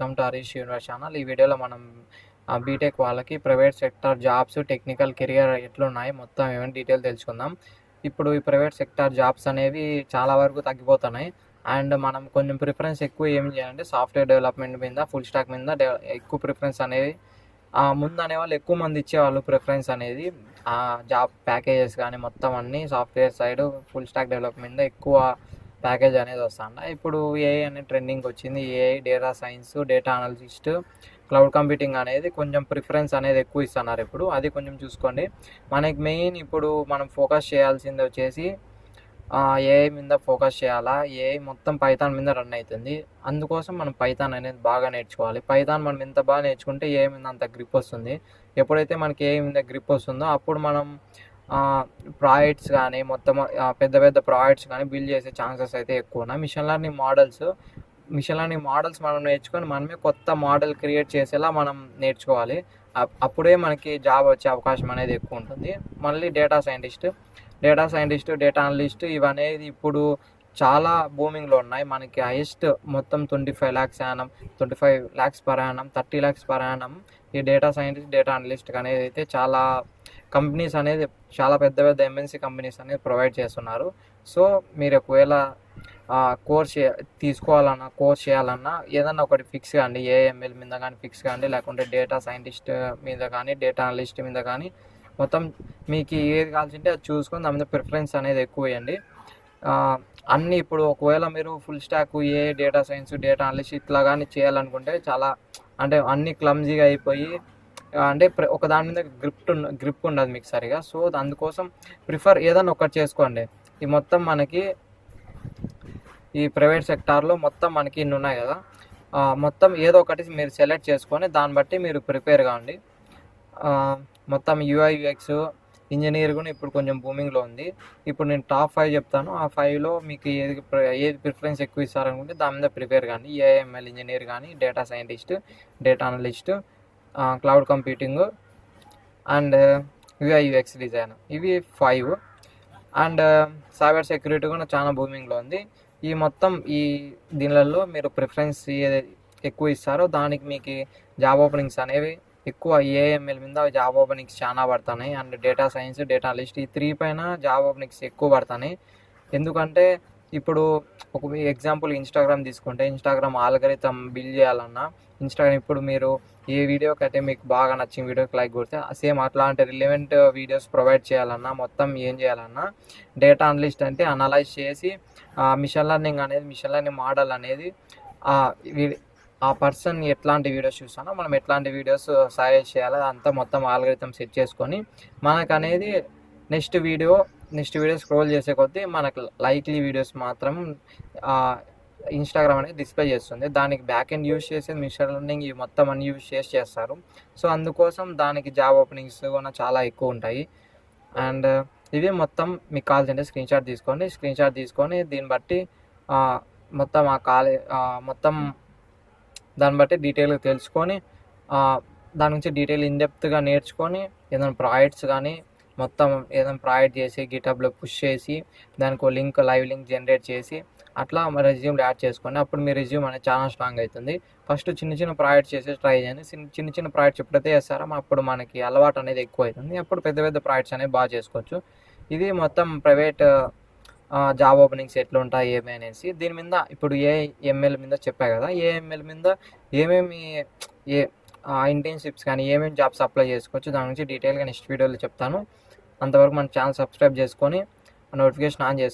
Welcome to Harish universe channel. ఈ వీడియోలో మనం బీటెక్ వాళ్ళకి private sector jobs, technical career ఎట్లున్నాయి మొత్తం ఏమైనా డీటెయిల్ తెలుసుకుందాం. ఇప్పుడు ఈ ప్రైవేట్ సెక్టార్ జాబ్స్ అనేవి చాలా వరకు తగ్గిపోతున్నాయి. అండ్ మనం కొంచెం ప్రిఫరెన్స్ ఎక్కువ ఏం చేయాలంటే సాఫ్ట్వేర్ డెవలప్మెంట్ మీద, ఫుల్ స్టాక్ మీద ఎక్కువ ప్రిఫరెన్స్ అనేది ముందు అనేవాళ్ళు ఎక్కువ మంది ఇచ్చేవాళ్ళు ప్రిఫరెన్స్ అనేది. జాబ్ ప్యాకేజెస్ కానీ మొత్తం అన్నీ software side, full stack development మీద ఎక్కువ ప్యాకేజ్ అనేది వస్తుండ. ఇప్పుడు ఏఐ అనేది ట్రెండింగ్ వచ్చింది. AI, data science, data analyst, cloud computing అనేది కొంచెం ప్రిఫరెన్స్ అనేది ఎక్కువ ఇస్తున్నారు ఇప్పుడు. అది కొంచెం చూసుకోండి. మనకి మెయిన్ ఇప్పుడు మనం ఫోకస్ చేయాల్సింది వచ్చేసి ఏఐ మీద ఫోకస్ చేయాలా. ఏఐ మొత్తం పైథాన్ మీద రన్ అవుతుంది. అందుకోసం మనం పైథాన్ అనేది బాగా నేర్చుకోవాలి. పైథాన్ మనం ఎంత బాగా నేర్చుకుంటే ఏఐ మీద అంత గ్రిప్ వస్తుంది. ఎప్పుడైతే మనకి ఏఐ మీద గ్రిప్ వస్తుందో అప్పుడు మనం ప్రాజెక్ట్స్ కానీ మొత్తం పెద్ద పెద్ద ప్రాజెక్ట్స్ కానీ బిల్డ్ చేసే ఛాన్సెస్ అయితే ఎక్కువ ఉన్నాయి. మిషన్ లెర్నింగ్ మోడల్స్ మనం నేర్చుకొని మనమే కొత్త మోడల్ క్రియేట్ చేసేలా మనం నేర్చుకోవాలి. అప్పుడే మనకి జాబ్ వచ్చే అవకాశం అనేది ఎక్కువ ఉంటుంది. మళ్ళీ డేటా సైంటిస్ట్, డేటా అనలిస్ట్ ఇవనేది ఇప్పుడు చాలా బూమింగ్లో ఉన్నాయి. మనకి హైయెస్ట్ మొత్తం 25 lakhs per annum, 30 lakhs per annum ఈ డేటా సైంటిస్ట్, డేటా అనలిస్ట్ అనేది అయితే చాలా కంపెనీస్ అనేది, చాలా పెద్ద పెద్ద ఎంఎన్సీ కంపెనీస్ అనేది ప్రొవైడ్ చేస్తున్నారు. సో మీరు ఒకవేళ కోర్స్ చేయాలన్నా ఏదన్నా ఒకటి ఫిక్స్ కాండి. ఏఎంఎల్ మీద కానీ ఫిక్స్ కాండి, లేకుంటే డేటా సైంటిస్ట్ మీద కానీ, డేటా అనలిస్ట్ మీద కానీ, మొత్తం మీకు ఏది కావాల్సింటే అది చూసుకొని దాని మీద ప్రిఫరెన్స్ అనేది ఎక్కువ వేయండి. అన్నీ ఇప్పుడు ఒకవేళ మీరు full stock, data science, data analyst ఇట్లా కానీ చేయాలనుకుంటే చాలా అంటే అన్నీ క్లమ్జీగా అయిపోయి అంటే ఒక దాని మీద గ్రిప్ ఉండదు మీకు సరిగా. సో అందుకోసం ఏదన్నా ఒకటి చేసుకోండి. ఈ మొత్తం మనకి ఈ ప్రైవేట్ సెక్టార్లో మొత్తం మనకి ఇన్ని ఉన్నాయి కదా, మొత్తం ఏదో ఒకటి మీరు సెలెక్ట్ చేసుకొని దాన్ని బట్టి మీరు ప్రిపేర్ కావండి. మొత్తం యూఐ యూఎక్స్ ఇంజనీర్ కూడా ఇప్పుడు కొంచెం బూమింగ్లో ఉంది. ఇప్పుడు నేను టాప్ 5 చెప్తాను. ఆ 5లో మీకు ఏది ప్రిఫరెన్స్ ఎక్కువ ఇస్తారనుకుంటే దాని మీద ప్రిపేర్ కానీ. ఏఎంఎల్ ఇంజనీర్ కానీ, data scientist, data analyst, cloud computing and UI UX design, ఇవి 5. అండ్ సైబర్ సెక్యూరిటీ కూడా చాలా బూమింగ్లో ఉంది. ఈ మొత్తం దీనిలలో మీరు ప్రిఫరెన్స్ ఏది ఎక్కువ ఇస్తారో దానికి మీకు జాబ్ ఓపెనింగ్స్ అనేవి ఎక్కువ. ఏఎంఎల్ మీద జాబ్ ఓపెనింగ్స్ చాలా పడుతున్నాయి. And data science, data analyst ఈ 3 పైన జాబ్ ఓపెనింగ్స్ ఎక్కువ పడుతున్నాయి. ఎందుకంటే ఇప్పుడు ఒక ఎగ్జాంపుల్ ఇన్స్టాగ్రామ్ తీసుకుంటే, ఇన్స్టాగ్రామ్ ఆల్గరిథం బిల్డ్ చేయాలన్నా, ఇప్పుడు మీరు ఏ వీడియోకి అయితే మీకు బాగా నచ్చిన వీడియోకి లైక్ కొడితే సేమ్ అట్లాంటి రిలవెంట్ వీడియోస్ ప్రొవైడ్ చేయాలన్నా, మొత్తం ఏం చేయాలన్నా డేటా అనలిస్ట్ అంటే అనలైజ్ చేసి మిషన్ లెర్నింగ్ మోడల్ అనేది ఆ పర్సన్ ఎట్లాంటి వీడియోస్ చూస్తానో మనం ఎట్లాంటి వీడియోస్ సజెస్ట్ చేయాలో అంతా మొత్తం ఆల్గరిథం సెట్ చేసుకొని మనకు అనేది నెక్స్ట్ వీడియో స్క్రోల్ చేసే కొద్దీ మనకు లైక్లీ వీడియోస్ మాత్రం ఇన్స్టాగ్రామ్ అనేది డిస్ప్లే చేస్తుంది. దానికి బ్యాక్ ఎండ్ యూజ్ చేసి మిషన్ లెర్నింగ్ ఇవి మొత్తం అన్ని యూజ్ చేస్తారు. సో అందుకోసం దానికి జాబ్ ఓపెనింగ్స్ కూడా చాలా ఎక్కువ ఉంటాయి. అండ్ ఇవి మొత్తం మీకు కావాల్సింటే స్క్రీన్ షాట్ తీసుకొని దీన్ని బట్టి మొత్తం మొత్తం దాన్ని బట్టి డీటెయిల్గా తెలుసుకొని దాని నుంచి ఇన్డెప్త్గా నేర్చుకొని ఏదైనా ప్రాజెక్ట్స్ కానీ మొత్తం ఏదైనా ప్రాజెక్ట్ చేసి గిటబ్లో పుష్ చేసి దానికి లైవ్ లింక్ జనరేట్ చేసి అట్లా రెజ్యూమ్లో యాడ్ చేసుకోండి. అప్పుడు మీ రెజ్యూమ్ అనేది చాలా స్ట్రాంగ్ అవుతుంది. ఫస్ట్ చిన్న ప్రాజెక్ట్స్ చేసి ట్రై చేయండి. చిన్న ప్రాజెక్ట్స్ ఎప్పుడైతే చేస్తారో అప్పుడు మనకి అలవాటు అనేది ఎక్కువ అవుతుంది. అప్పుడు పెద్ద ప్రాజెక్ట్స్ అనేవి బాగా చేసుకోవచ్చు. ఇది మొత్తం ప్రైవేట్ జాబ్ ఓపెనింగ్స్ ఎట్లుంటాయి ఏమి అనేసి. దీని మీద ఇప్పుడు ఏఎంఎల్ మీద చెప్పా కదా, ఏఎంఎల్ మీద ఏమేమి ఇంటర్న్షిప్స్ కానీ ఏమేమి జాబ్స్ అప్లై చేసుకోవచ్చు దాని గురించి డీటెయిల్గా నెక్స్ట్ వీడియోలో చెప్తాను. అంతవరకు మన ఛానల్ సబ్స్క్రైబ్ చేసుకొని నోటిఫికేషన్ ఆన్ చేసుకోండి.